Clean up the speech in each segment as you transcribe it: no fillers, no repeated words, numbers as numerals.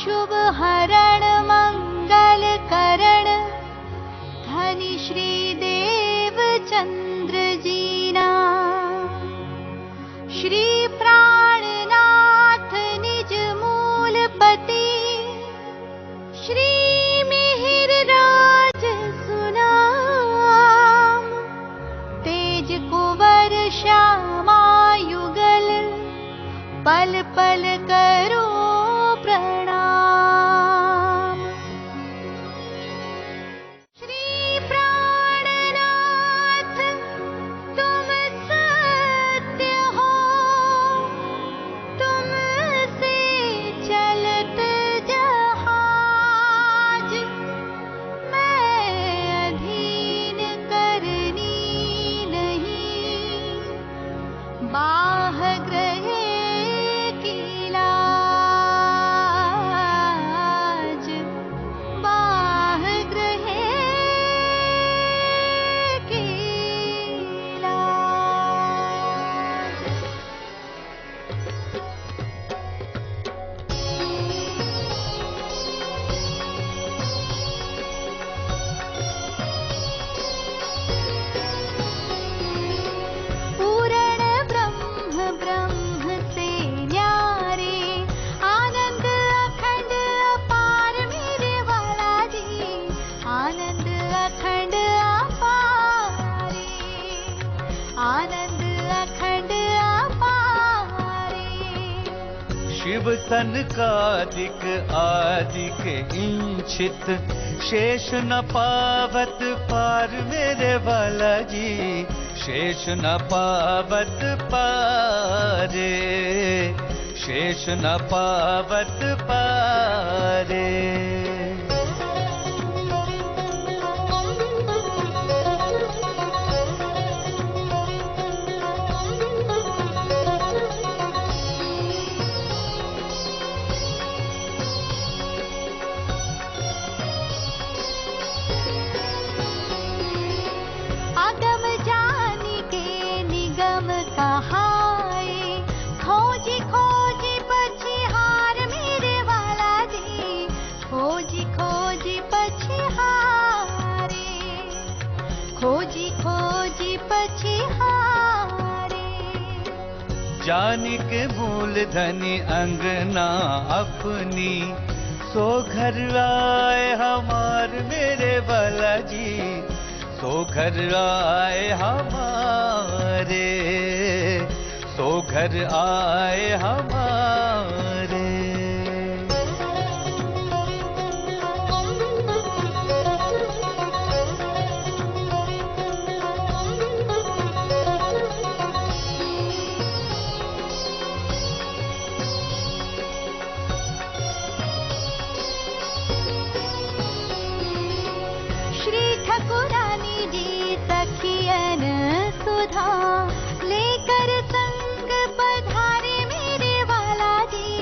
शुभ हरण मंगल करण धनि श्री देव चंद्र जीना। श्री प्राणनाथ निज मूलपति श्री मिहिर राज सुनाम। तेज कुंवर श्यामा युगल पल पल करो प्रणाम। श्री प्राणनाथ तुम सत्य हो, तुमसे चलत जहाज। मैं अधीन करनी नहीं, बाह ग्रहे की लाज। बाह ग्रहे की लाज। पूर्ण ब्रह्म ब्रह्म से न्यारे, आनंद अखंड अपार मेरे वाला जी। आनंद अखंड अपारे, आनंद अखंड अपारे। शिव सनकादिक आदिक इंचित, शेष न पावत पार मेरे वाला जी। शेष न पावत पारे, शेष न पावत पारे। अगम जानी के निगम कहाए, खोजी खोजी पछिहार मेरे वाला जी। खोजी खोजी पछिहारे, खोजी खोजी पछिहारे। जानिक मूल धनी अंगना अपनी, सो घर आए हमार मेरे वाला जी। सो घर आए हमारे, सो घर आए हमारे। श्री ठकुरानी जी सखियन सुधा, लेकर संग पधारे मेरे वाला जी।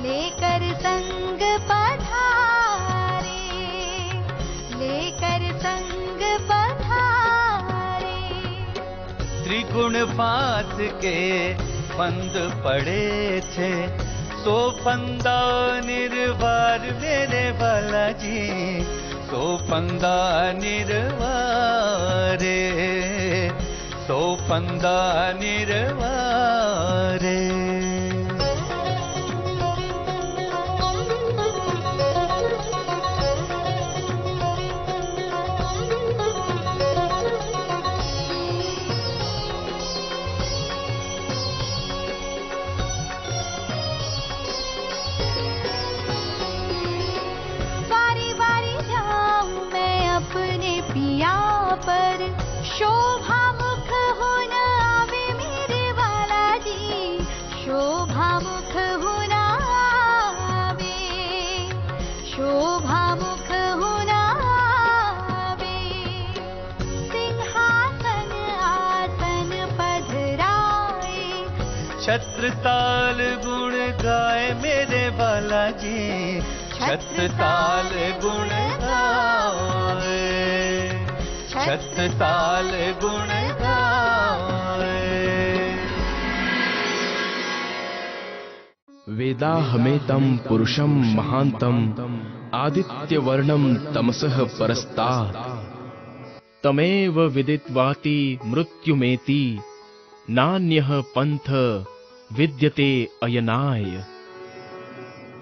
लेकर संग पधारे, लेकर संग पधारे। त्रिगुण पात के फंद पड़े थे, सो फंदा निर्वार मेरे वाला जी। सो फंदा निर्वारे, सो फंदा निर्वारे। बारी बारी जाऊं मैं अपने पिया पर, शोभा मुख हो न आवे मेरे वाला जी। शोभा मुख हो न आवे, शोभा मुख हो न आवे। सिंहासन आसन पधराए, छत्रसाल गुण गाए मेरे वाला जी। छत्रसाल गुण गाए, छत्रसाल गुण गाए। वेदाहमेतं पुरुषं महांतं आदित्यवर्णं तमसः परस्तात् तमेव विदित्वाति मृत्युमेति नान्यः पंथ विद्यते अयनाय।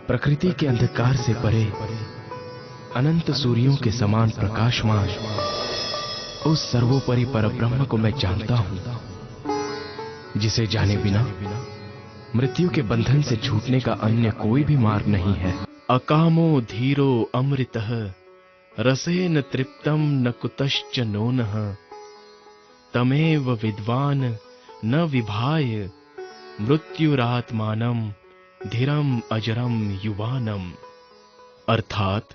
प्रकृति के अंधकार से परे अनंत सूर्यों के समान प्रकाशमान उस सर्वोपरि परब्रह्म को मैं जानता हूं, जिसे जाने बिना मृत्यु के बंधन से छूटने का अन्य कोई भी मार्ग नहीं है। अकामो धीरो अमृतः रसेन तृप्तम न कुतश्च नोनः तमेव विद्वान न विभाय मृत्युरात्मानं धीरम अजरम युवानम। अर्थात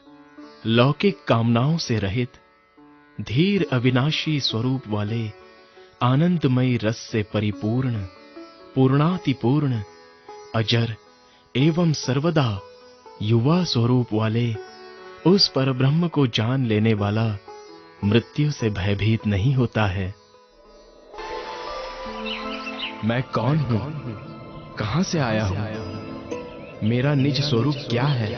लौकिक कामनाओं से रहित धीर अविनाशी स्वरूप वाले आनंदमयी रस से परिपूर्ण पूर्णातिपूर्ण अजर एवं सर्वदा युवा स्वरूप वाले उस परब्रह्म को जान लेने वाला मृत्यु से भयभीत नहीं होता है। मैं कौन हूं, कहां से आया हूं, मेरा निज स्वरूप क्या है,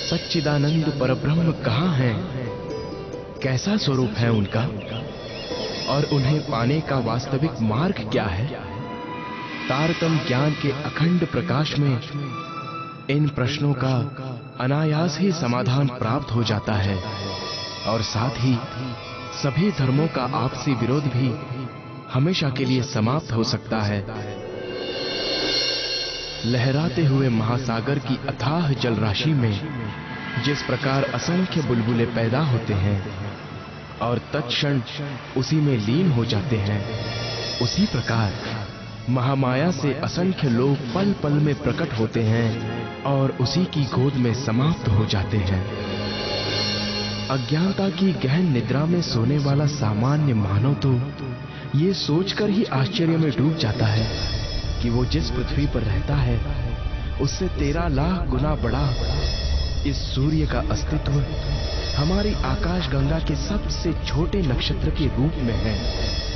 सच्चिदानंद परब्रह्म कहां है, कैसा स्वरूप है उनका और उन्हें पाने का वास्तविक मार्ग क्या है। तारतम्य ज्ञान के अखंड प्रकाश में इन प्रश्नों का अनायास ही समाधान प्राप्त हो जाता है और साथ ही सभी धर्मों का आपसी विरोध भी हमेशा के लिए समाप्त हो सकता है। लहराते हुए महासागर की अथाह जल राशि में जिस प्रकार असंख्य बुलबुले पैदा होते हैं और तत्क्षण उसी में लीन हो जाते हैं, उसी प्रकार महामाया से असंख्य लोग पल पल में प्रकट होते हैं और उसी की गोद में समाप्त हो जाते हैं। अज्ञानता की गहन निद्रा में सोने वाला सामान्य मानव तो ये सोचकर ही आश्चर्य में डूब जाता है कि वो जिस पृथ्वी पर रहता है उससे 13 लाख गुना बड़ा इस सूर्य का अस्तित्व हमारी आकाश गंगा के सबसे छोटे नक्षत्र के रूप में है।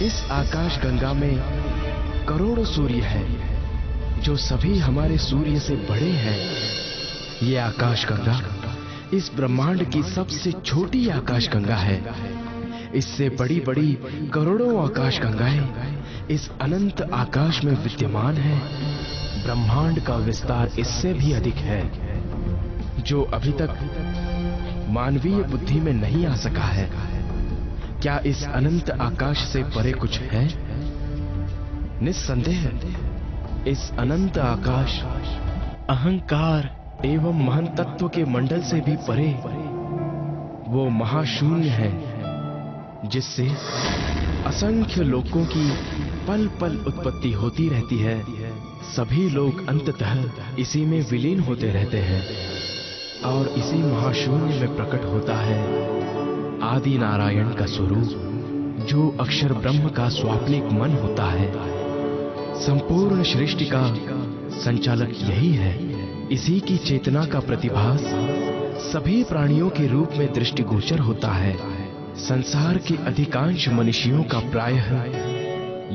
इस आकाश गंगा में करोड़ों सूर्य हैं जो सभी हमारे सूर्य से बड़े हैं। ये आकाश गंगा इस ब्रह्मांड की सबसे छोटी आकाश गंगा है। इससे बड़ी बड़ी करोड़ों आकाश गंगाएं इस अनंत आकाश में विद्यमान है। ब्रह्मांड का विस्तार इससे भी अधिक है जो अभी तक मानवीय बुद्धि में नहीं आ सका है। क्या इस अनंत आकाश से परे कुछ है? निस्संदेह इस अनंत आकाश अहंकार एवं महान तत्व के मंडल से भी परे वो महाशून्य है जिससे असंख्य लोकों की पल पल उत्पत्ति होती रहती है। सभी लोग अंततः इसी में विलीन होते रहते हैं और इसी महाशून्य में प्रकट होता है आदि नारायण का स्वरूप जो अक्षर ब्रह्म का स्वाप्निक मन होता है। संपूर्ण सृष्टि का संचालक यही है। इसी की चेतना का प्रतिभास सभी प्राणियों के रूप में दृष्टिगोचर होता है। संसार के अधिकांश मनुष्यों का प्रायः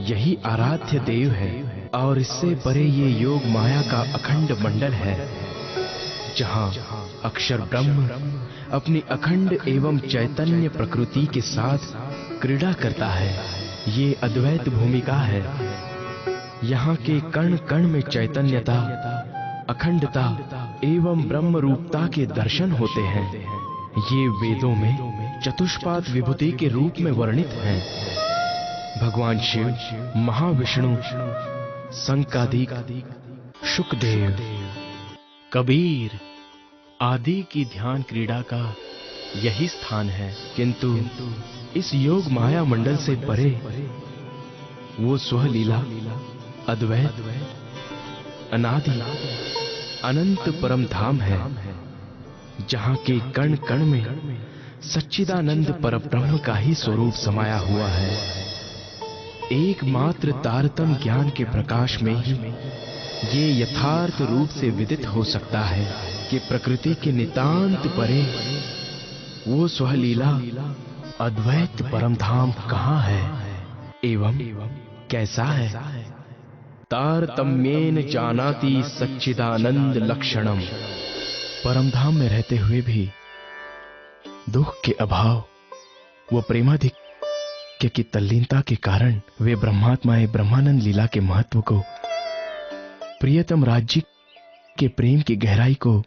यही आराध्य देव है और इससे परे ये योग माया का अखंड मंडल है जहां अक्षर ब्रह्म अपनी अखंड एवं चैतन्य प्रकृति के साथ क्रीड़ा करता है। ये अद्वैत भूमिका है। यहाँ के कण कण में चैतन्यता, अखंडता एवं ब्रह्म रूपता के दर्शन होते हैं। ये वेदों में चतुष्पाद विभूति के रूप में वर्णित हैं। भगवान शिव, महाविष्णु, संकादिक, शुकदेव, कबीर आदि की ध्यान क्रीड़ा का यही स्थान है। किंतु इस योग माया मंडल से परे वो स्वलीला अद्वैत अनादि अनंत परम धाम है जहां के कण कण में सच्चिदानंद परब्रह्म का ही स्वरूप समाया हुआ है। एकमात्र तारतम्य ज्ञान के प्रकाश में ही ये यथार्थ रूप से विदित हो सकता है कि प्रकृति के नितांत परे वो स्वलीला अद्वैत परम धाम कहाँ है एवं कैसा है। तारतम्येन जानाति सच्चिदानंद लक्षणम। परमधाम में रहते हुए भी दुख के अभाव व प्रेमाधिक्य की तल्लीनता के कारण वे ब्रह्मात्माएं ब्रह्मानंद लीला के महत्व को, प्रियतम राज्य के प्रेम की गहराई को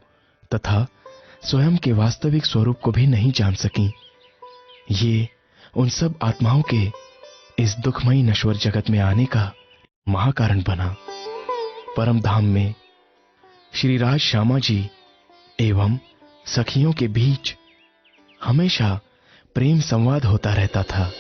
तथा स्वयं के वास्तविक स्वरूप को भी नहीं जान सकी। ये उन सब आत्माओं के इस दुखमयी नश्वर जगत में आने का महाकारण बना। परम धाम में श्री राज श्यामा जी एवं सखियों के बीच हमेशा प्रेम संवाद होता रहता था।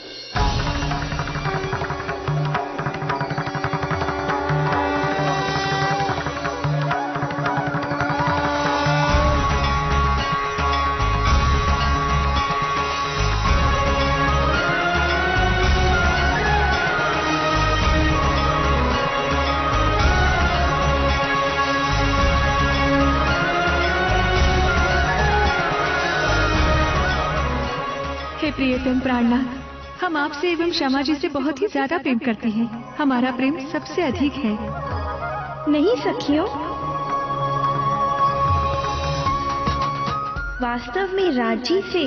प्रियतम प्राणनाथ, हम आपसे एवं श्यामा जी से बहुत ही ज्यादा प्रेम करते हैं। हमारा प्रेम सबसे अधिक है। नहीं सखियों, वास्तव में राजी से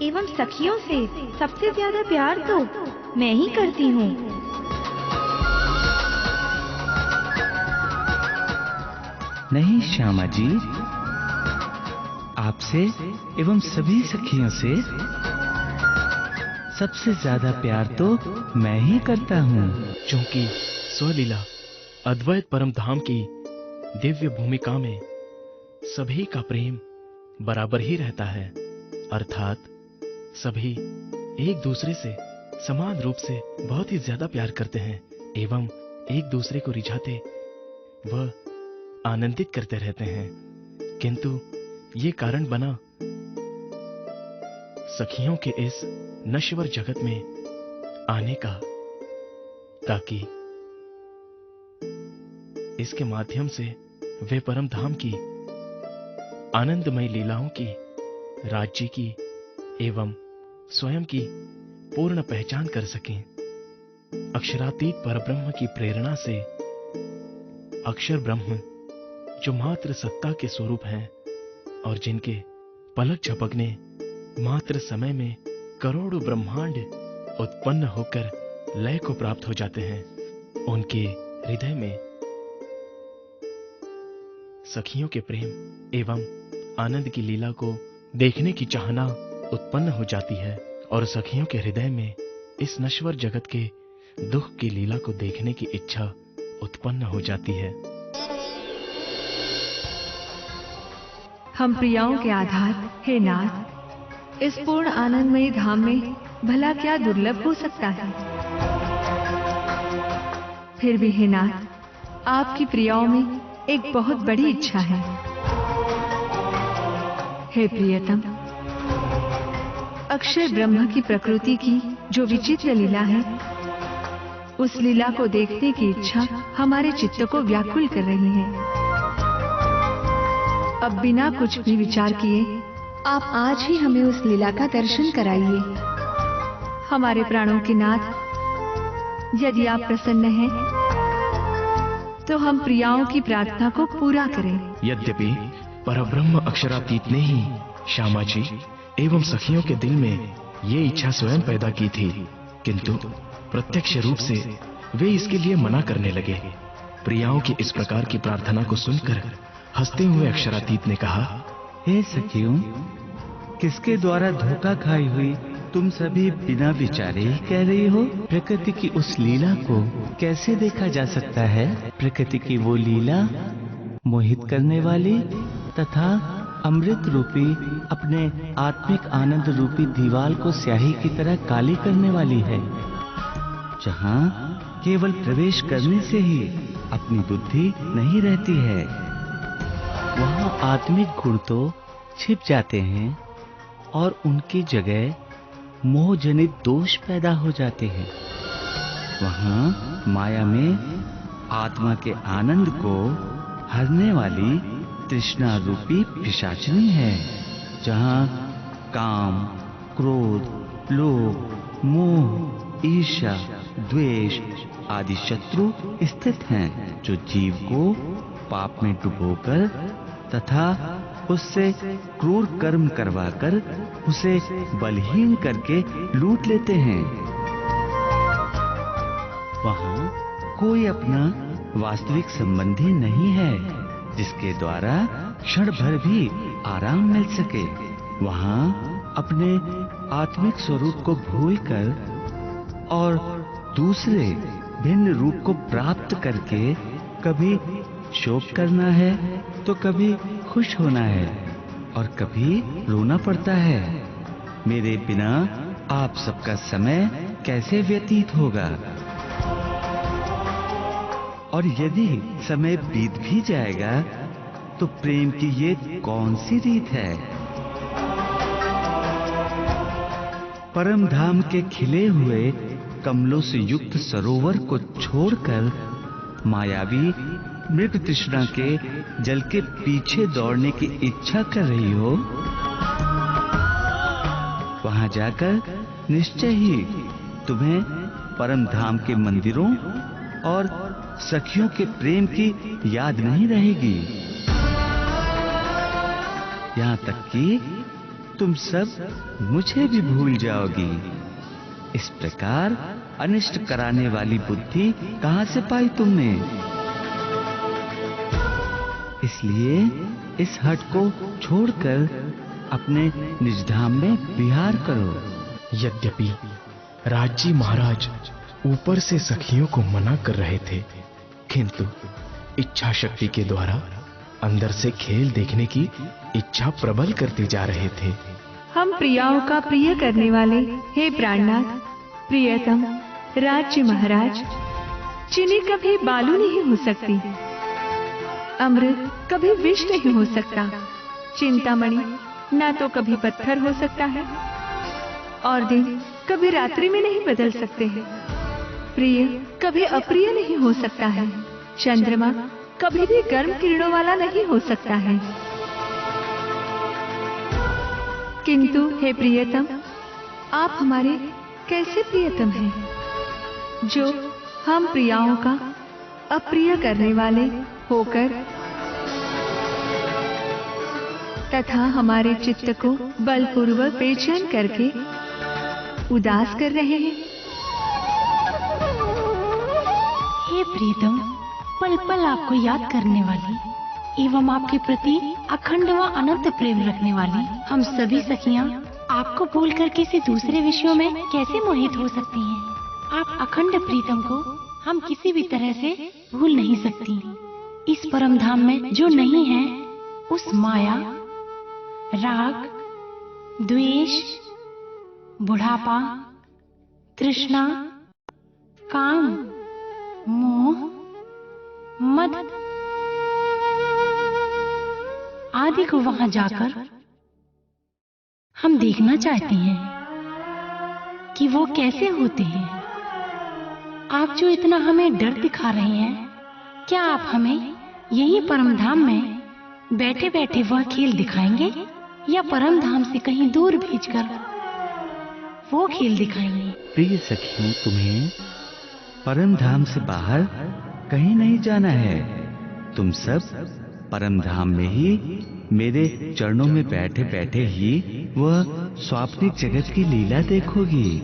एवं सखियों से सबसे ज्यादा प्यार तो मैं ही करती हूँ। नहीं श्यामा जी, आपसे एवं सभी सखियों से सबसे ज्यादा प्यार तो मैं ही करता हूँ। क्योंकि स्वलीला अद्वैत परम धाम की दिव्य भूमिका में सभी का प्रेम बराबर ही रहता है, अर्थात सभी एक दूसरे से समान रूप से बहुत ही ज्यादा प्यार करते हैं एवं एक दूसरे को रिझाते व आनंदित करते रहते हैं। किंतु ये कारण बना सखियों के इस नश्वर जगत में आने का, ताकि इसके माध्यम से वे परम धाम की आनंदमय लीलाओं की, राज्य की एवं स्वयं की पूर्ण पहचान कर सकें। अक्षरातीत परब्रह्म की प्रेरणा से अक्षर ब्रह्म जो मात्र सत्ता के स्वरूप हैं और जिनके पलक झपकने मात्र समय में करोड़ों ब्रह्मांड उत्पन्न होकर लय को प्राप्त हो जाते हैं, उनके हृदय में सखियों के प्रेम एवं आनंद की लीला को देखने की चाहना उत्पन्न हो जाती है और सखियों के हृदय में इस नश्वर जगत के दुख की लीला को देखने की इच्छा उत्पन्न हो जाती है। हम प्रियाओं के आधार, हे नाथ, इस पूर्ण आनंदमयी धाम में भला क्या दुर्लभ हो सकता है। फिर भी हे नाथ, आपकी प्रियाओं में एक बहुत बड़ी इच्छा है। हे प्रियतम, अक्षर ब्रह्म की प्रकृति की जो विचित्र लीला है, उस लीला को देखने की इच्छा हमारे चित्त को व्याकुल कर रही है। अब बिना कुछ भी विचार किए आप आज ही हमें उस लीला का दर्शन कराइए। हमारे प्राणों के नाथ, यदि आप प्रसन्न हैं, तो हम प्रियाओं की प्रार्थना को पूरा करें। यद्यपि परब्रह्म अक्षरातीत ने ही श्यामा जी एवं सखियों के दिल में ये इच्छा स्वयं पैदा की थी, किंतु प्रत्यक्ष रूप से वे इसके लिए मना करने लगे। प्रियाओं की इस प्रकार की प्रार्थना को सुनकर हंसते हुए अक्षरातीत ने कहा, हे सखियों, किसके द्वारा धोखा खाई हुई तुम सभी बिना विचारे ही कह रही हो? प्रकृति की उस लीला को कैसे देखा जा सकता है? प्रकृति की वो लीला मोहित करने वाली तथा अमृत रूपी अपने आत्मिक आनंद रूपी दीवाल को स्याही की तरह काली करने वाली है, जहाँ केवल प्रवेश करने से ही अपनी बुद्धि नहीं रहती है, वहाँ आत्मिक गुण तो छिप जाते हैं और उनकी जगह मोह जनित दोष पैदा हो जाते हैं। वहाँ माया में आत्मा के आनंद को हरने वाली तृष्णा रूपी पिशाचिनी है, जहाँ काम, क्रोध, लोभ, मोह, ईर्ष्या, द्वेष आदि शत्रु स्थित हैं, जो जीव को पाप में डुबोकर तथा उससे क्रूर कर्म करवाकर उसे बलहीन करके लूट लेते हैं। वहां कोई अपना वास्तविक संबंधी नहीं है जिसके द्वारा क्षण भर भी आराम मिल सके। वहां अपने आत्मिक स्वरूप को भूलकर और दूसरे भिन्न रूप को प्राप्त करके कभी शोक करना है तो कभी खुश होना है और कभी रोना पड़ता है। मेरे बिना आप सबका समय कैसे व्यतीत होगा? और यदि समय बीत भी जाएगा तो प्रेम की ये कौन सी रीत है? परम धाम के खिले हुए कमलों से युक्त सरोवर को छोड़कर मायावी मृग तृष्णा के जल के पीछे दौड़ने की इच्छा कर रही हो? वहां जाकर निश्चय ही तुम्हें परम धाम के मंदिरों और सखियों के प्रेम की याद नहीं रहेगी। यहाँ तक कि तुम सब मुझे भी भूल जाओगी। इस प्रकार अनिष्ट कराने वाली बुद्धि कहां से पाई तुमने? इसलिए इस हट को छोड़कर अपने निजधाम में विहार करो। यद्यपि राजी महाराज ऊपर से सखियों को मना कर रहे थे, किंतु इच्छा शक्ति के द्वारा अंदर से खेल देखने की इच्छा प्रबल करते जा रहे थे। हम प्रियाओं का प्रिय करने वाले हे प्राणनाथ, प्रियतम राज्य महाराज, चीनी कभी बालू नहीं हो सकती, अमृत कभी विष नहीं हो सकता, चिंतामणि ना तो कभी पत्थर हो सकता है और दिन कभी रात्रि में नहीं बदल सकते हैं। प्रिय कभी अप्रिय नहीं हो सकता है, चंद्रमा कभी भी गर्म किरणों वाला नहीं हो सकता है। किंतु हे प्रियतम, आप हमारे कैसे प्रियतम हैं, जो हम प्रियाओं का अप्रिय करने वाले होकर तथा हमारे चित्त को बलपूर्वक बेचैन करके उदास कर रहे हैं। हे प्रियतम, पल पल आपको याद करने वाली एवं आपके प्रति अखंड व अनंत प्रेम रखने वाली हम सभी सखियां आपको भूलकर किसी दूसरे विषयों में कैसे मोहित हो सकती हैं? आप अखंड प्रीतम को हम किसी भी तरह से भूल नहीं सकती। इस परम धाम में जो नहीं है, उस माया, राग, द्वेष, बुढ़ापा, तृष्णा, काम, मोह, मद आदि को वहां जाकर हम देखना चाहते हैं कि वो कैसे होते हैं। आप जो इतना हमें डर दिखा रहे हैं, क्या आप हमें यही परम धाम में बैठे बैठे वह खेल दिखाएंगे या परम धाम से कहीं दूर भेजकर वो खेल दिखाएंगे? प्रिय सखियों, तुम्हें परम धाम से बाहर कहीं नहीं जाना है। तुम सब परम धाम में ही मेरे चरणों में बैठे बैठे ही वह स्वाप्निक जगत की लीला देखोगी।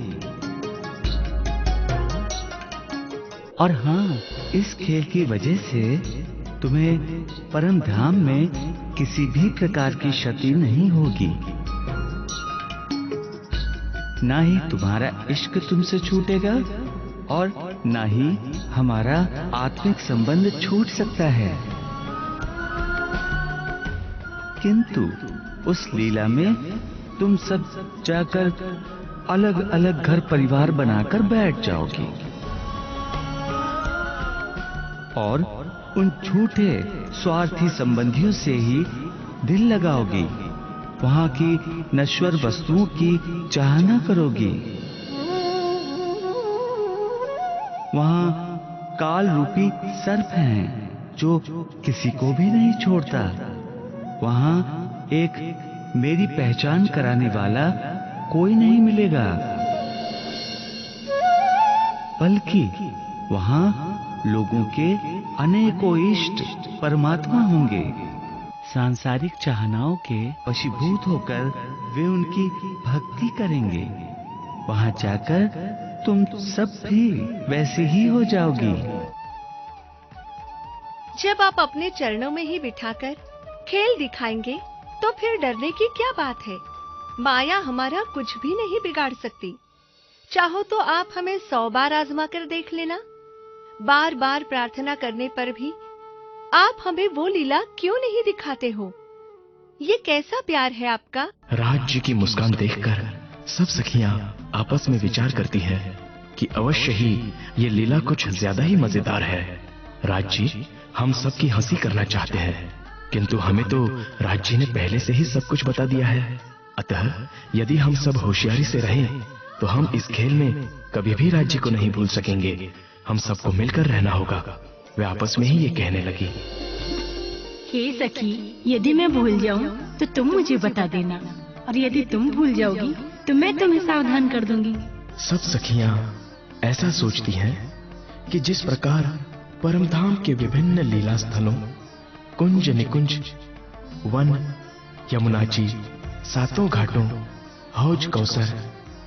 और हाँ, इस खेल की वजह से तुम्हें परम धाम में किसी भी प्रकार की क्षति नहीं होगी। ना ही तुम्हारा इश्क तुमसे छूटेगा और ना ही हमारा आत्मिक संबंध छूट सकता है। किंतु उस लीला में तुम सब जाकर अलग अलग घर परिवार बनाकर बैठ जाओगी और उन झूठे स्वार्थी संबंधियों से ही दिल लगाओगी, वहां की नश्वर वस्तुओं की चाहना करोगी। वहां काल रूपी सर्प हैं जो किसी को भी नहीं छोड़ता। वहां एक मेरी पहचान कराने वाला कोई नहीं मिलेगा। बल्कि वहाँ लोगों के अनेकों इष्ट परमात्मा होंगे। सांसारिक चाहनाओं के वशीभूत होकर वे उनकी भक्ति करेंगे। वहाँ जाकर तुम सब भी वैसे ही हो जाओगी। जब आप अपने चरणों में ही बिठाकर खेल दिखाएंगे तो फिर डरने की क्या बात है। माया हमारा कुछ भी नहीं बिगाड़ सकती। चाहो तो आप हमें 100 बार आजमा कर देख लेना। बार बार प्रार्थना करने पर भी आप हमें वो लीला क्यों नहीं दिखाते हो? ये कैसा प्यार है आपका? राज्य की मुस्कान देखकर सब सखियां आपस में विचार करती हैं कि अवश्य ही ये लीला कुछ ज्यादा ही मजेदार है। राज्य हम सबकी हंसी करना चाहते हैं, किंतु हमें तो राज्य ने पहले से ही सब कुछ बता दिया है। अतः यदि हम सब होशियारी से रहें तो हम इस खेल में कभी भी राज्य को नहीं भूल सकेंगे। हम सबको मिलकर रहना होगा। वे आपस में ही ये कहने लगी। हे सखी, यदि मैं भूल जाऊं तो तुम मुझे बता देना, और यदि तुम भूल जाओगी तो मैं तुम्हें सावधान कर दूंगी। सब सखियां ऐसा सोचती हैं कि जिस प्रकार परमधाम के विभिन्न लीला स्थलों, कुंज निकुंज, वन, यमुना जी, सातों घाटों, हौज कौसर,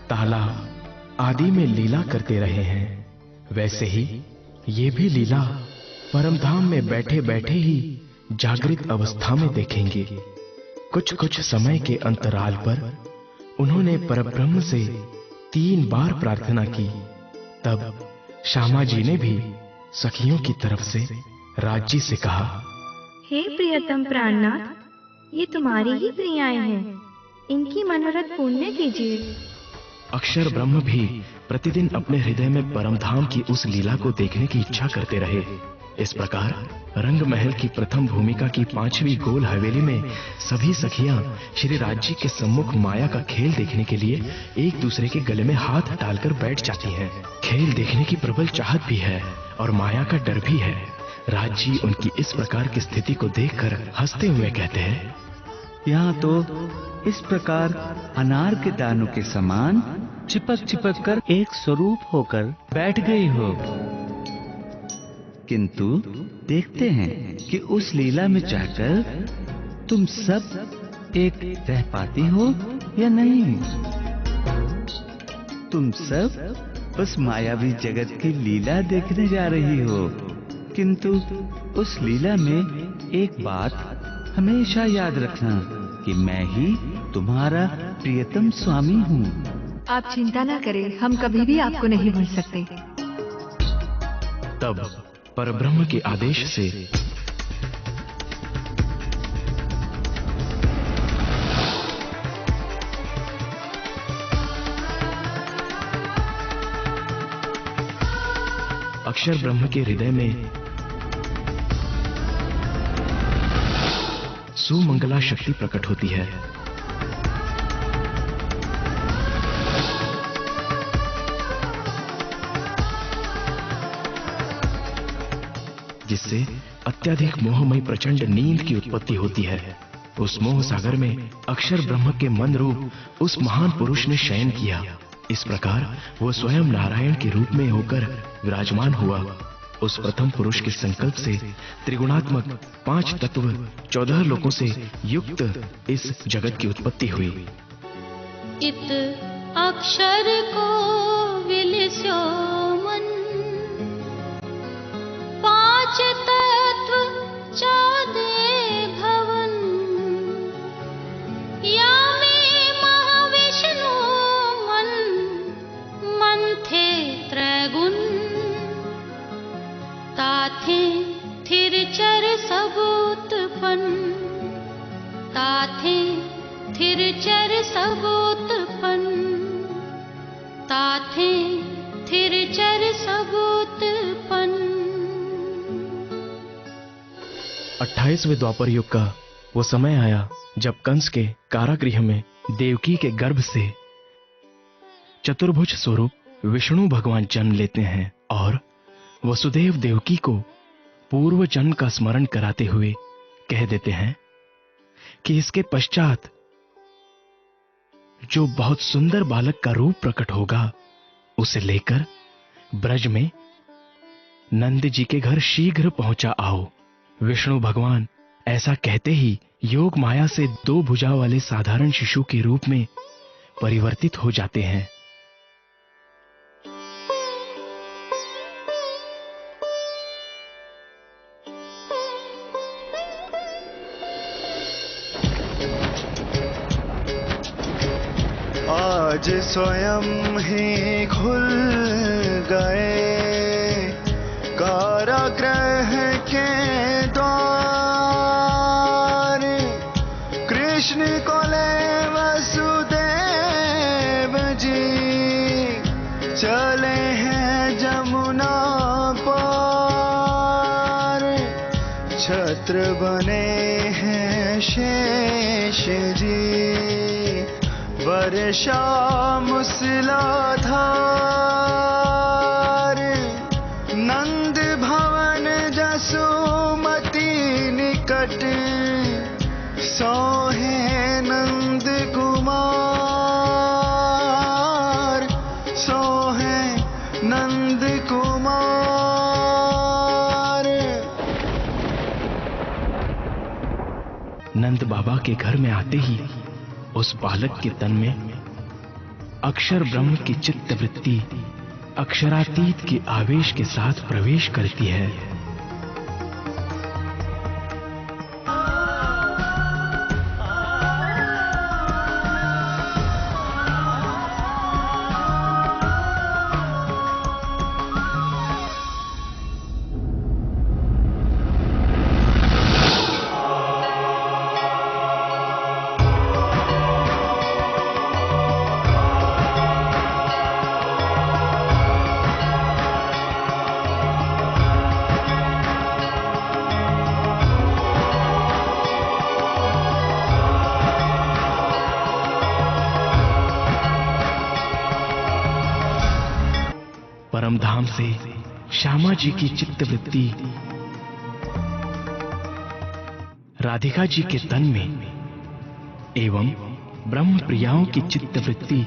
तालाब आदि में लीला करते रहे हैं, वैसे ही ये भी लीला परमधाम में बैठे बैठे ही जागृत अवस्था में देखेंगे। कुछ कुछ समय के अंतराल पर उन्होंने परब्रह्म से 3 बार प्रार्थना की। तब श्यामा जी ने भी सखियों की तरफ से राज्य से कहा, हे प्रियतम प्राणनाथ, ये तुम्हारी ही प्रियाएं हैं, इनकी मनोरथ पूर्ण कीजिए। अक्षर ब्रह्म भी प्रतिदिन अपने हृदय में परमधाम की उस लीला को देखने की इच्छा करते रहे। इस प्रकार रंग महल की प्रथम भूमिका की 5वीं गोल हवेली में सभी सखियां श्री राज्य के सम्मुख माया का खेल देखने के लिए एक दूसरे के गले में हाथ डालकर बैठ जाती हैं। खेल देखने की प्रबल चाहत भी है और माया का डर भी है। राज्य उनकी इस प्रकार की स्थिति को देखकर हंसते हुए कहते हैं, यहाँ तो इस प्रकार अनार के दानों के समान चिपक चिपक कर एक स्वरूप होकर बैठ गई हो, किंतु देखते हैं कि उस लीला में जाकर तुम सब एक रह पाती हो या नहीं। तुम सब उस मायावी जगत की लीला देखने जा रही हो, किंतु उस लीला में एक बात हमेशा याद रखना कि मैं ही तुम्हारा प्रियतम स्वामी हूँ। आप चिंता ना करें, हम कभी भी आपको नहीं भूल सकते। तब परब्रह्म के आदेश से अक्षर ब्रह्म के हृदय में सुमंगला शक्ति प्रकट होती है। जिससे अत्यधिक मोहमयी प्रचंड नींद की उत्पत्ति होती है। उस मोह सागर में अक्षर ब्रह्म के मन रूप उस महान पुरुष ने शयन किया। इस प्रकार वो स्वयं नारायण के रूप में होकर विराजमान हुआ। उस प्रथम पुरुष के संकल्प से त्रिगुणात्मक 5 तत्व 14 लोकों से युक्त इस जगत की उत्पत्ति हुई। इत अक्षर को विलस्यो मन, 5 तत्व 14 भवन, या में महाविष्णु मन, मन थे त्रैगुण, ताथे थिर चर सब उत्पन्न, ताथे थिर चर सब उत्पन्न, ताथे थिर चर सब उत्पन्न। 28वें द्वापर युग का वो समय आया जब कंस के कारागृह में देवकी के गर्भ से चतुर्भुज स्वरूप विष्णु भगवान जन्म लेते हैं और वसुदेव देवकी को पूर्व जन्म का स्मरण कराते हुए कह देते हैं कि इसके पश्चात जो बहुत सुंदर बालक का रूप प्रकट होगा, उसे लेकर ब्रज में नंद जी के घर शीघ्र पहुंचा आओ। विष्णु भगवान ऐसा कहते ही योग माया से 2 भुजा वाले साधारण शिशु के रूप में परिवर्तित हो जाते हैं। आज स्वयं ही खुल गए कारागृह के द्वार। कृष्ण को ले वसुदेव जी चले हैं जमुना पार। छत्र बने हैं शेष जी वर्षा मूसलाधार। नंद भवन जसोमती निकट सोहे नंद कुमार। सोहे नंद कुमार। नंद बाबा के घर में आते ही उस बालक के तन में अक्षर ब्रह्म की चित्त वृत्ति अक्षरातीत के आवेश के साथ प्रवेश करती है। परमधाम से श्यामा जी की चित्तवृत्ति राधिका जी के तन में एवं ब्रह्म प्रियाओं की चित्तवृत्ति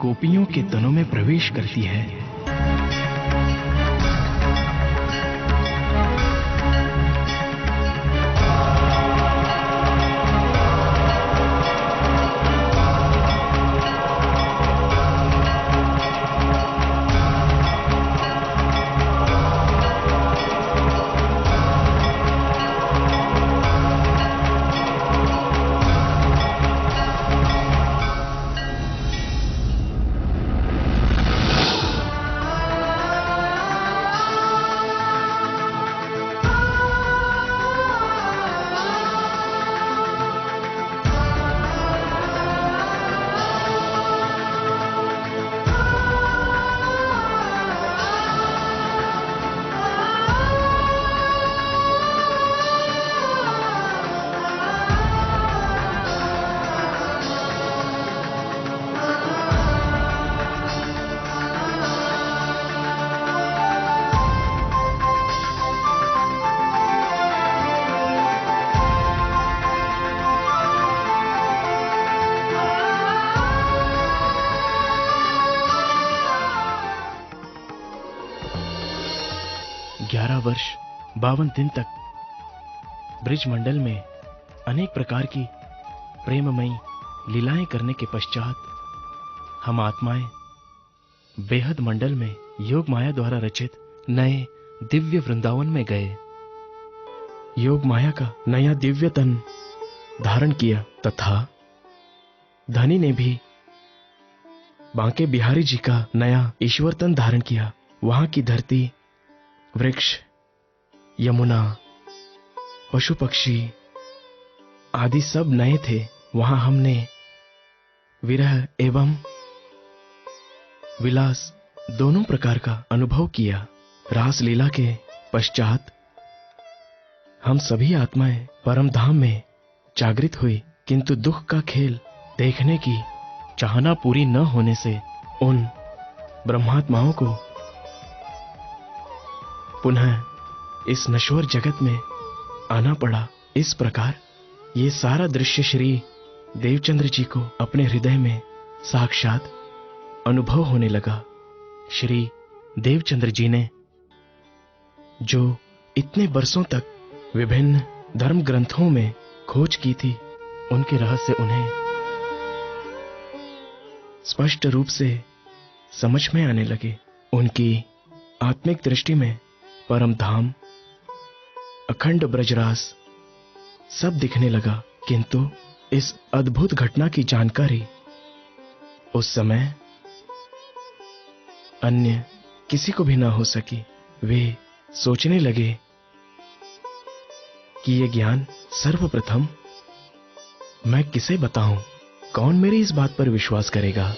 गोपियों के तनों में प्रवेश करती है। वर्ष 52 दिन तक ब्रिजमंडल में अनेक प्रकार की प्रेममयी लीलाएं करने के पश्चात हम आत्माएं बेहद मंडल में योग माया द्वारा रचित नए दिव्य वृंदावन में गए। योग माया का नया दिव्य तन धारण किया तथा धनी ने भी बांके बिहारी जी का नया ईश्वर तन धारण किया। वहां की धरती, वृक्ष, यमुना, पशु पक्षी आदि सब नए थे। वहां हमने विरह एवं विलास दोनों प्रकार का अनुभव किया। रास लीला के पश्चात हम सभी आत्माएं परम धाम में जागृत हुई, किंतु दुख का खेल देखने की चाहना पूरी न होने से उन ब्रह्मात्माओं को पुनः इस नश्वर जगत में आना पड़ा। इस प्रकार ये सारा दृश्य श्री देवचंद्र जी को अपने हृदय में साक्षात अनुभव होने लगा। श्री देवचंद्र जी ने जो इतने बरसों तक विभिन्न धर्म ग्रंथों में खोज की थी, उनके रहस्य उन्हें स्पष्ट रूप से समझ में आने लगे। उनकी आत्मिक दृष्टि में परम धाम, अखंड ब्रजरास सब दिखने लगा। किंतु इस अद्भुत घटना की जानकारी उस समय अन्य किसी को भी ना हो सकी। वे सोचने लगे कि यह ज्ञान सर्वप्रथम मैं किसे बताऊं? कौन मेरी इस बात पर विश्वास करेगा?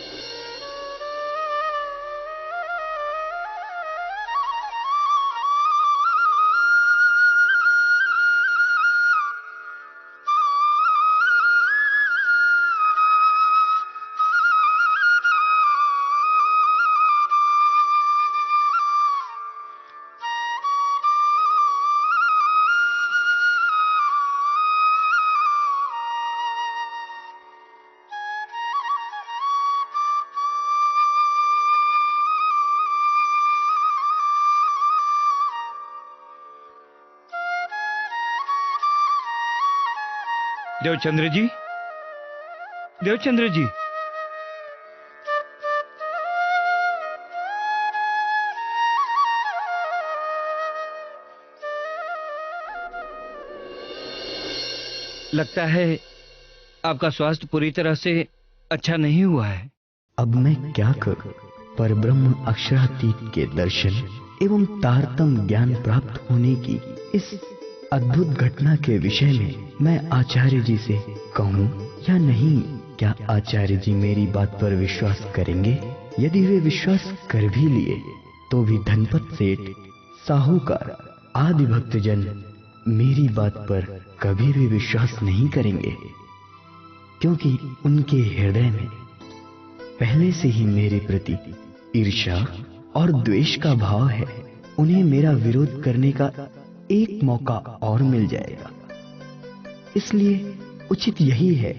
देवचंद्र जी, देवचंद्र जी, लगता है आपका स्वास्थ्य पूरी तरह से अच्छा नहीं हुआ है। अब मैं क्या करूं? पर ब्रह्म अक्षरातीत के दर्शन एवं तारतम ज्ञान प्राप्त होने की इस अद्भुत घटना के विषय में मैं आचार्य जी से कहूं या नहीं? क्या आचार्य जी मेरी बात पर विश्वास करेंगे? यदि वे विश्वास कर भी लिए तो भी धनपत सेठ, साहूकार आदि भक्तजन मेरी बात पर कभी भी विश्वास नहीं करेंगे, क्योंकि उनके हृदय में पहले से ही मेरे प्रति ईर्ष्या और द्वेष का भाव है। उन्हें मेरा विरोध करने का एक मौका और मिल जाएगा। इसलिए उचित यही है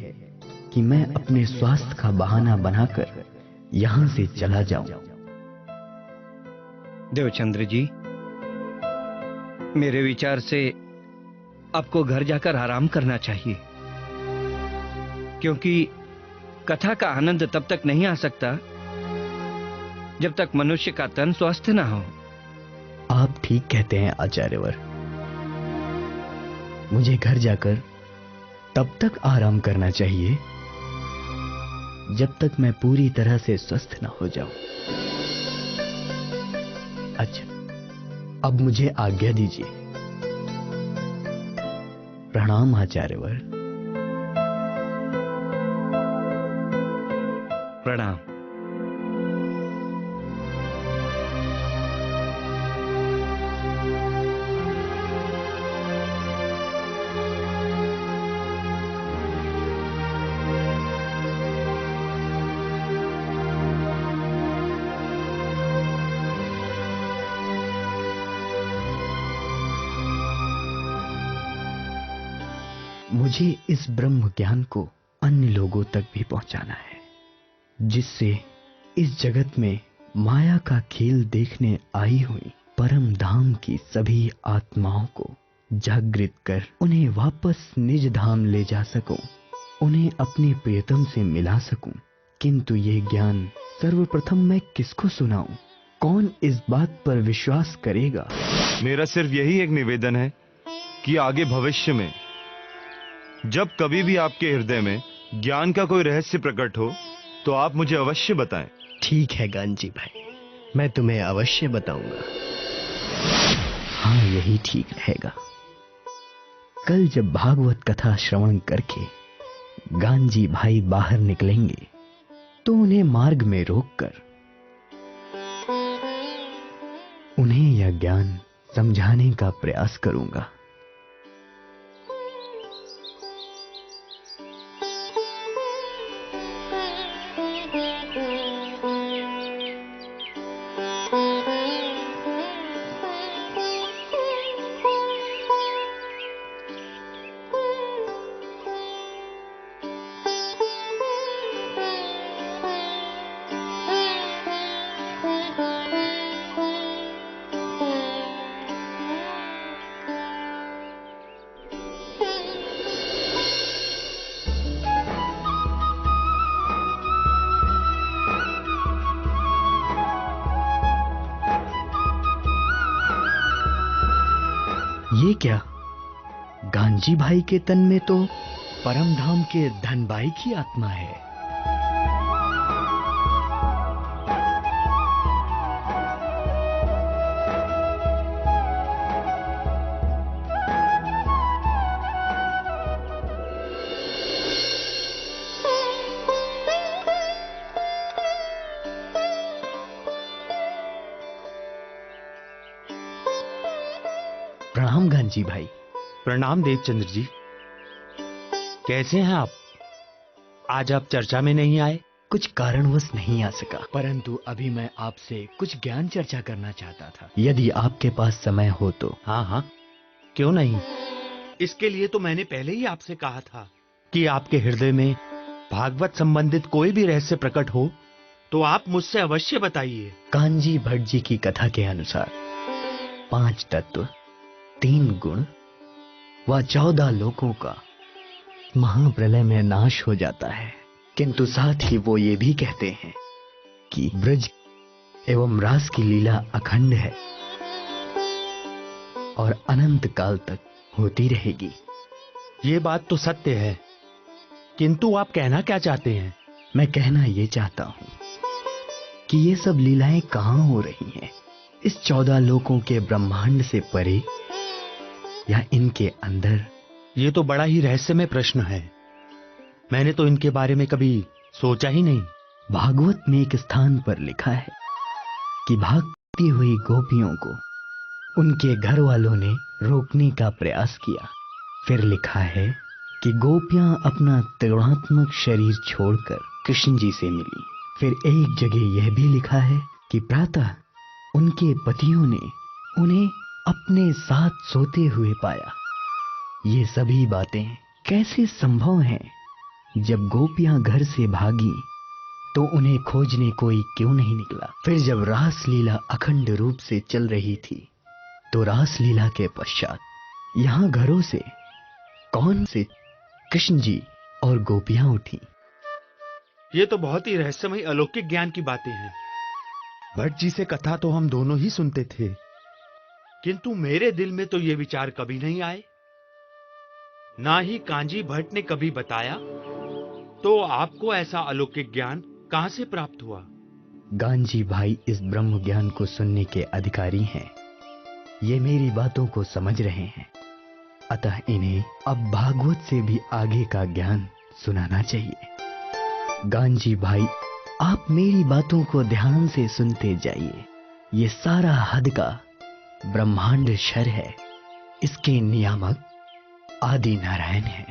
कि मैं अपने स्वास्थ्य का बहाना बनाकर यहां से चला जाऊं। देवचंद्र जी, मेरे विचार से आपको घर जाकर आराम करना चाहिए, क्योंकि कथा का आनंद तब तक नहीं आ सकता जब तक मनुष्य का तन स्वस्थ ना हो। आप ठीक कहते हैं आचार्यवर। मुझे घर जाकर तब तक आराम करना चाहिए जब तक मैं पूरी तरह से स्वस्थ ना हो जाऊं। अच्छा, अब मुझे आज्ञा दीजिए। प्रणाम आचार्यवर। प्रणाम। मुझे इस ब्रह्म ज्ञान को अन्य लोगों तक भी पहुंचाना है, जिससे इस जगत में माया का खेल देखने आई हुई परम धाम की सभी आत्माओं को जागृत कर उन्हें वापस निज धाम ले जा सकूं, उन्हें अपने प्रियतम से मिला सकूं। किंतु ये ज्ञान सर्वप्रथम मैं किसको सुनाऊं? कौन इस बात पर विश्वास करेगा? मेरा सिर्फ यही एक निवेदन है कि आगे भविष्य में जब कभी भी आपके हृदय में ज्ञान का कोई रहस्य प्रकट हो तो आप मुझे अवश्य बताएं। ठीक है गांजी भाई, मैं तुम्हें अवश्य बताऊंगा। हाँ, यही ठीक रहेगा। कल जब भागवत कथा श्रवण करके गांजी भाई बाहर निकलेंगे तो उन्हें मार्ग में रोककर उन्हें यह ज्ञान समझाने का प्रयास करूंगा। क्या गांजी भाई के तन में तो परम धाम के धनबाई की आत्मा है। प्रणाम गांजी भाई। प्रणाम देवचंद्र जी। कैसे हैं आप? आज आप चर्चा में नहीं आए? कुछ कारणवश नहीं आ सका, परंतु अभी मैं आपसे कुछ ज्ञान चर्चा करना चाहता था, यदि आपके पास समय हो तो। हाँ हाँ, क्यों नहीं। इसके लिए तो मैंने पहले ही आपसे कहा था कि आपके हृदय में भागवत संबंधित कोई भी रहस्य प्रकट हो तो आप मुझसे अवश्य बताइए। कांजी भट्ट जी की कथा के अनुसार 5 तत्व, 3 गुण व 14 लोकों का महाप्रलय में नाश हो जाता है, किंतु साथ ही वो ये भी कहते हैं कि ब्रज एवं रास की लीला अखंड है और अनंत काल तक होती रहेगी। ये बात तो सत्य है, किंतु आप कहना क्या चाहते हैं? मैं कहना ये चाहता हूं कि ये सब लीलाएं कहां हो रही हैं, इस 14 लोकों के ब्रह्मांड से परे या इनके अंदर? ये तो बड़ा ही रहस्यमय प्रश्न है, मैंने तो इनके बारे में कभी सोचा ही नहीं। भागवत में एक स्थान पर लिखा है कि भागती हुई गोपियों को उनके घर वालों ने रोकने का प्रयास किया। फिर लिखा है कि गोपियां अपना त्रिगुणात्मक शरीर छोड़कर कृष्ण जी से मिली। फिर एक जगह यह भी लिखा है कि प्रातः उनके पतियों ने उन्हें अपने साथ सोते हुए पाया। ये सभी बातें कैसे संभव हैं? जब गोपियां घर से भागी तो उन्हें खोजने कोई क्यों नहीं निकला? फिर जब रासलीला अखंड रूप से चल रही थी तो रासलीला के पश्चात यहाँ घरों से कौन से कृष्ण जी और गोपियां उठी? ये तो बहुत ही रहस्यमय अलौकिक ज्ञान की बातें हैं। भट्ट जी से कथा तो हम दोनों ही सुनते थे, किंतु मेरे दिल में तो ये विचार कभी नहीं आए, ना ही कांजी भट्ट ने कभी बताया। तो आपको ऐसा अलौकिक ज्ञान कहां से प्राप्त हुआ? गांजी भाई इस ब्रह्म ज्ञान को सुनने के अधिकारी हैं। ये मेरी बातों को समझ रहे हैं, अतः इन्हें अब भागवत से भी आगे का ज्ञान सुनाना चाहिए। गांजी भाई, आप मेरी बातों को ध्यान से सुनते जाइए। ये सारा हद का ब्रह्मांड क्षर है, इसके नियामक आदि नारायण है,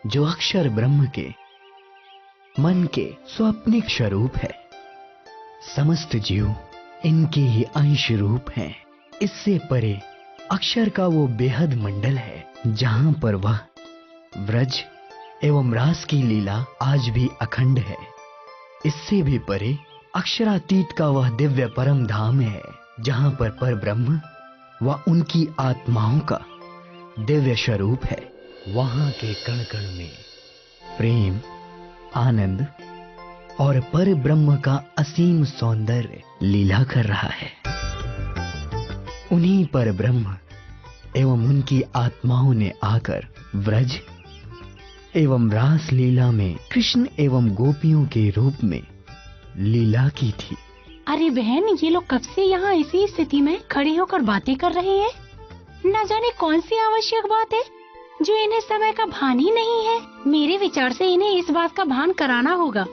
जो अक्षर ब्रह्म के मन के स्वाप्निक स्वरूप है। समस्त जीव इनके ही अंश रूप हैं। इससे परे अक्षर का वो बेहद मंडल है जहां पर वह व्रज एवं रास की लीला आज भी अखंड है। इससे भी परे अक्षरातीत का वह दिव्य परम धाम है जहां पर पर ब्रह्म व उनकी आत्माओं का दिव्य स्वरूप है। वहां के कण कण में प्रेम, आनंद और पर ब्रह्म का असीम सौंदर्य लीला कर रहा है। उन्हीं पर ब्रह्म एवं उनकी आत्माओं ने आकर व्रज एवं रास लीला में कृष्ण एवं गोपियों के रूप में लीला की थी। अरे बहन, ये लोग कब से यहाँ इसी स्थिति में खड़े होकर बातें कर रहे हैं? न जाने कौन सी आवश्यक बात है जो इन्हें समय का भान ही नहीं है। मेरे विचार से इन्हें इस बात का भान कराना होगा,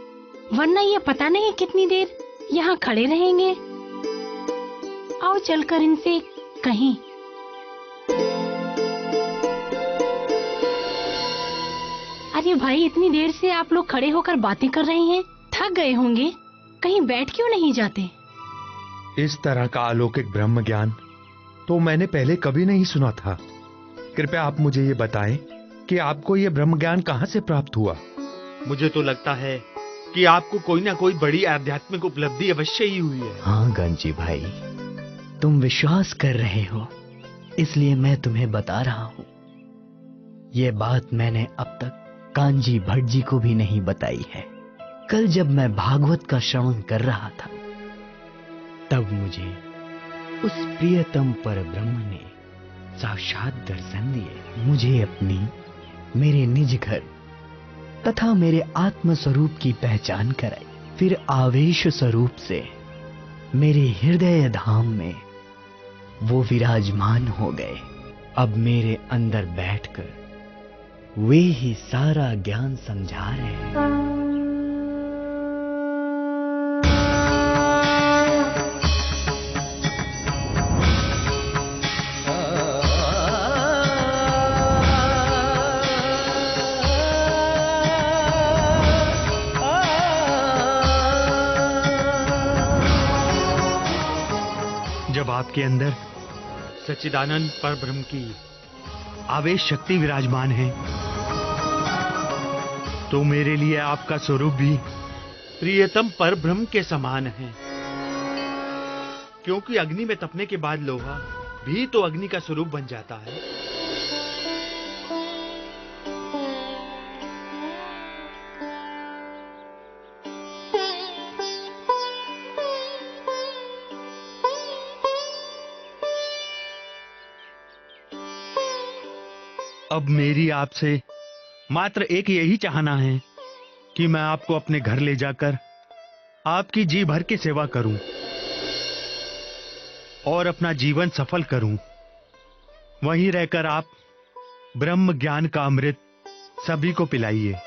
वरना ये पता नहीं कितनी देर यहाँ खड़े रहेंगे। आओ चलकर इनसे कहीं। अरे भाई, इतनी देर से आप लोग खड़े होकर बातें कर रहे हैं, थक गए होंगे, कहीं बैठ क्यों नहीं जाते? इस तरह का अलौकिक ब्रह्म ज्ञान तो मैंने पहले कभी नहीं सुना था। कृपया आप मुझे ये बताएं कि आपको ये ब्रह्म ज्ञान कहां से प्राप्त हुआ? मुझे तो लगता है कि आपको कोई ना कोई बड़ी आध्यात्मिक उपलब्धि अवश्य ही हुई है। हाँ गांजी भाई, तुम विश्वास कर रहे हो इसलिए मैं तुम्हें बता रहा हूँ। ये बात मैंने अब तक कांजी भट्ट जी को भी नहीं बताई है। कल जब मैं भागवत का श्रवण कर रहा था तब मुझे उस प्रियतम पर ब्रह्म ने साक्षात दर्शन दिए, मुझे अपनी, मेरे निज घर तथा मेरे आत्म स्वरूप की पहचान कराई। फिर आवेश स्वरूप से मेरे हृदय धाम में वो विराजमान हो गए। अब मेरे अंदर बैठकर वे ही सारा ज्ञान समझा रहे हैं। जब आपके अंदर सच्चिदानंद परब्रह्म की आवेश शक्ति विराजमान है, तो मेरे लिए आपका स्वरूप भी प्रियतम परब्रह्म के समान है। क्योंकि अग्नि में तपने के बाद लोहा भी तो अग्नि का स्वरूप बन जाता है। अब मेरी आपसे मात्र एक यही चाहना है कि मैं आपको अपने घर ले जाकर आपकी जी भर के सेवा करूं और अपना जीवन सफल करूं। वहीं रहकर आप ब्रह्म ज्ञान का अमृत सभी को पिलाइए।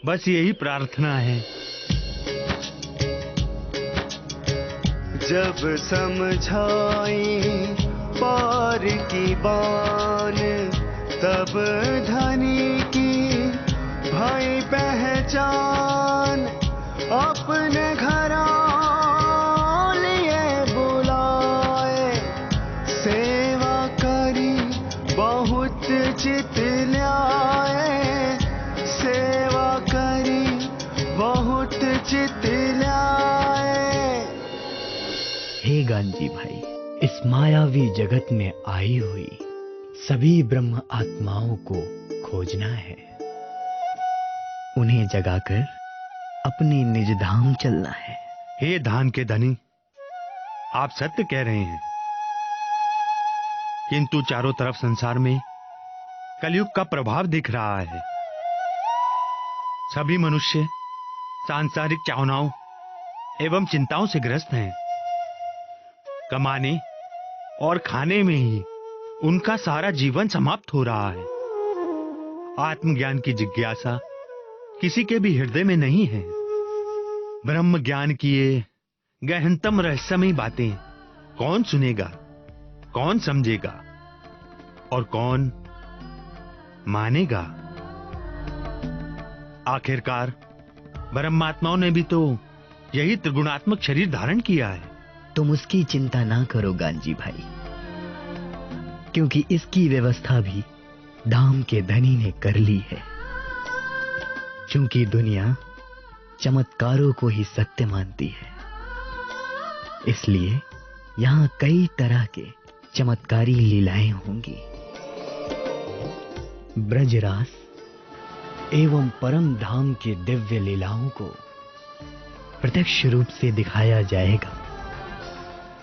बस यही प्रार्थना है। जब समझाई पार की बान, तब धनी की भाई पहचान। अपने घर लिए बुलाए, सेवा करी बहुत चित ल्याए, सेवा करी बहुत चित ल्याए। हे गांजी भाई, इस मायावी जगत में आई हुई सभी ब्रह्म आत्माओं को खोजना है, उन्हें जगाकर अपने निज धाम चलना है। हे धान के धनी, आप सत्य कह रहे हैं, किंतु चारों तरफ संसार में कलयुग का प्रभाव दिख रहा है। सभी मनुष्य सांसारिक चाहनाओं एवं चिंताओं से ग्रस्त हैं। कमाने और खाने में ही उनका सारा जीवन समाप्त हो रहा है। आत्मज्ञान की जिज्ञासा किसी के भी हृदय में नहीं है। ब्रह्म ज्ञान की ये गहनतम रहस्यमयी बातें कौन सुनेगा, कौन समझेगा और कौन मानेगा? आखिरकार ब्रह्मात्माओं ने भी तो यही त्रिगुणात्मक शरीर धारण किया है। तुम उसकी चिंता ना करो गांजी भाई, क्योंकि इसकी व्यवस्था भी धाम के धनी ने कर ली है। क्योंकि दुनिया चमत्कारों को ही सत्य मानती है, इसलिए यहाँ कई तरह के चमत्कारी लीलाएं होंगी। ब्रजरास एवं परम धाम के दिव्य लीलाओं को प्रत्यक्ष रूप से दिखाया जाएगा।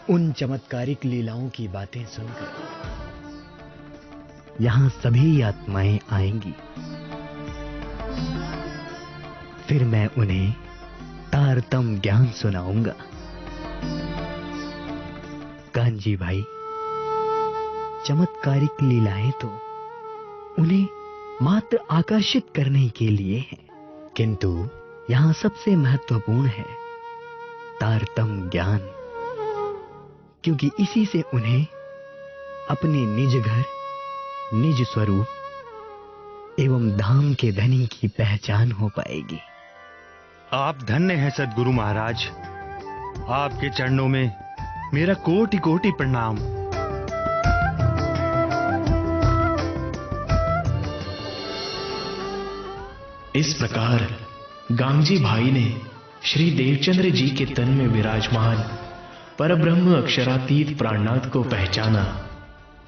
उन चमत्कारिक लीलाओं की बातें सुनकर यहां सभी आत्माएं आएंगी। फिर मैं उन्हें तारतम ज्ञान सुनाऊंगा। कांजी भाई, चमत्कारिक लीलाएं तो उन्हें मात्र आकर्षित करने के लिए हैं, किंतु यहां सबसे महत्वपूर्ण है तारतम ज्ञान, क्योंकि इसी से उन्हें अपने निज घर, निज स्वरूप एवं धाम के धनी की पहचान हो पाएगी। आप धन्य हैं सद्गुरु महाराज। आपके चरणों में मेरा कोटि कोटि प्रणाम। इस प्रकार गांगजी भाई ने श्री देवचंद्र जी के तन में विराजमान परब्रह्म अक्षरातीत प्राणनाथ को पहचाना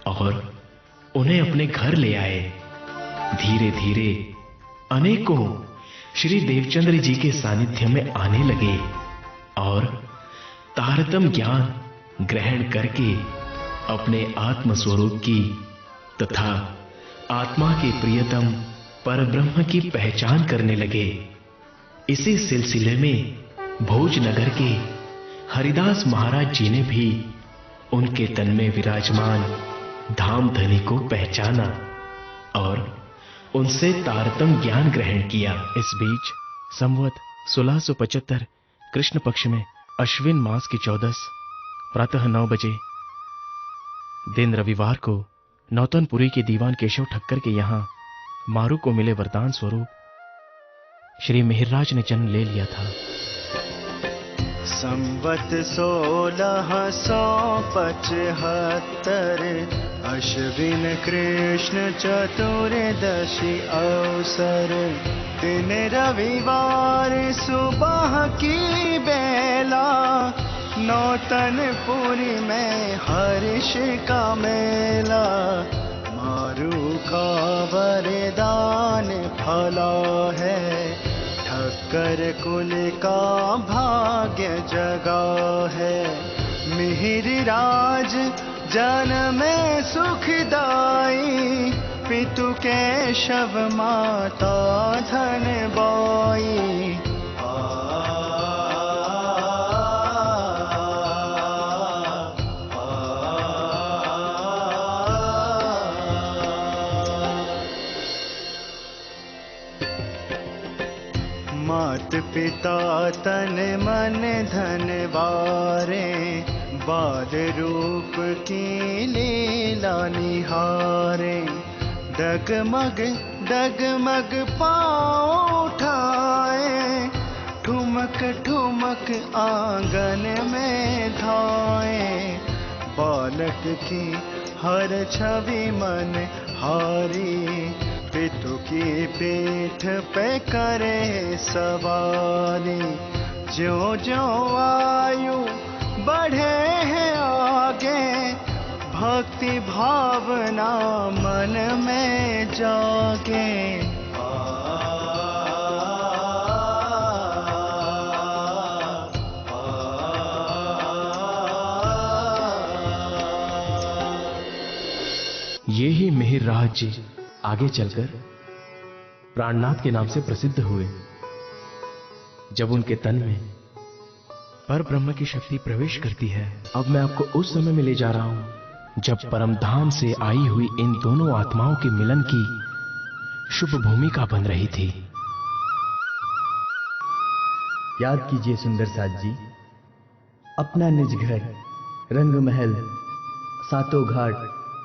और उन्हें अपने घर ले आए। धीरे धीरे अनेकों श्री देवचंद्र जी के सानिध्य में आने लगे और तारतम ज्ञान ग्रहण करके अपने आत्म स्वरूप की तथा आत्मा के प्रियतम परब्रह्म की पहचान करने लगे। इसी सिलसिले में भोजनगर के हरिदास महाराज जी ने भी उनके तन में विराजमान धामधनी को पहचाना और उनसे तारतम ज्ञान ग्रहण किया। इस बीच संवत 1675 कृष्ण पक्ष में अश्विन मास की 14 प्रातः 9 बजे दिन रविवार को नौतनपुरी के दीवान केशव ठक्कर के यहाँ मारू को मिले वरदान स्वरूप श्री मिहिरराज ने जन्म ले लिया था। संवत 1675 अश्विन कृष्ण चतुर्दशी अवसर दिन रविवार सुबह की बेला नौतनपुरी में हर्ष का मेला मारू का वरदान फला है ठक्कर कुल का भाग्य जगा है मिहिरराज जन्मे सुखदाई पितु केशव माता धन बाई। मात पिता तन मन धन वारे बाल रूप की लीला निहारे डगमग डगमग पाँव उठाए ठुमक ठुमक आंगन में धाए बालक की हर छवि मन हारी पितु की पीठ पे करे सवारी ज्यों ज्यों आयु बढ़े हैं आगे भक्ति भावना मन में जागे। ये ही मिहिरराज जी आगे चलकर प्राणनाथ के नाम से प्रसिद्ध हुए। जब उनके तन में पर ब्रह्म की शक्ति प्रवेश करती है। अब मैं आपको उस समय में ले जा रहा हूं जब परमधाम से आई हुई इन दोनों आत्माओं के मिलन की शुभ भूमिका बन रही थी। याद कीजिए सुंदर साथ जी, अपना निज घर, रंग महल, सातों घाट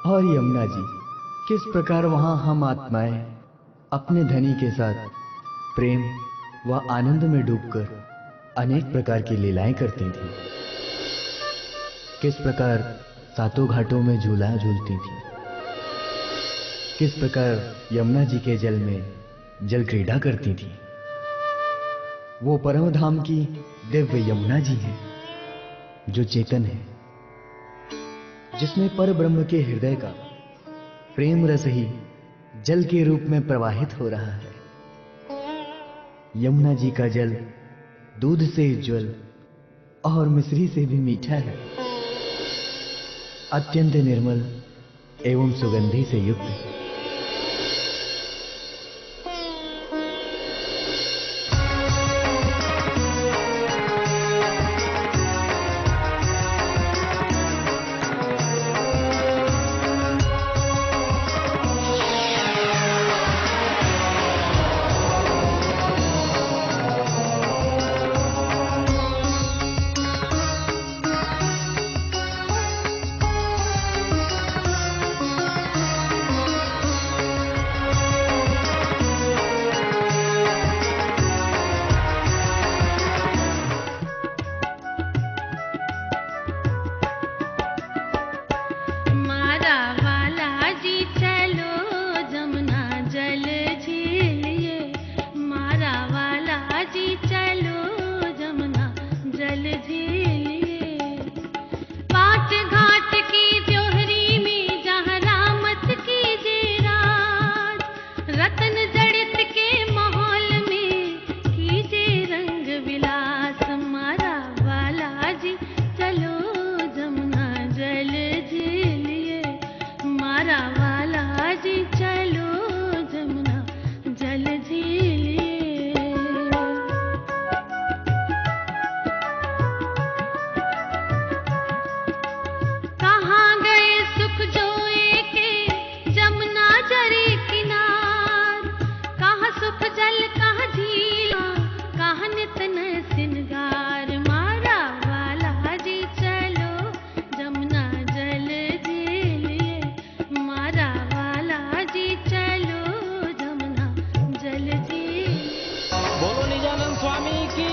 और यमुना जी, किस प्रकार वहां हम आत्माएं अपने धनी के साथ प्रेम व आनंद में डूबकर अनेक प्रकार की लीलाएं करती थी। किस प्रकार सातों घाटों में झूला झूलती थी। किस प्रकार यमुना जी के जल में जल क्रीड़ा करती थी। वो परम धाम की दिव्य यमुना जी है जो चेतन है, जिसमें पर ब्रह्म के हृदय का प्रेम रस ही जल के रूप में प्रवाहित हो रहा है। यमुना जी का जल दूध से उज्ज्वल और मिश्री से भी मीठा है, अत्यंत निर्मल एवं सुगंधि से युक्त है। मारा वाला जी चलो जमुना जल झीलिए। कहाँ गए सुख जोए के जमुना जरी किनार, कहाँ सुख जल कहाँ झीला कहाँ नित नए सिनगार। मारा वाला जी चलो जमुना जल झीलिए, मारा वाला जी चलो जमुना जल झीलिए। बोलो निजानंद स्वामी की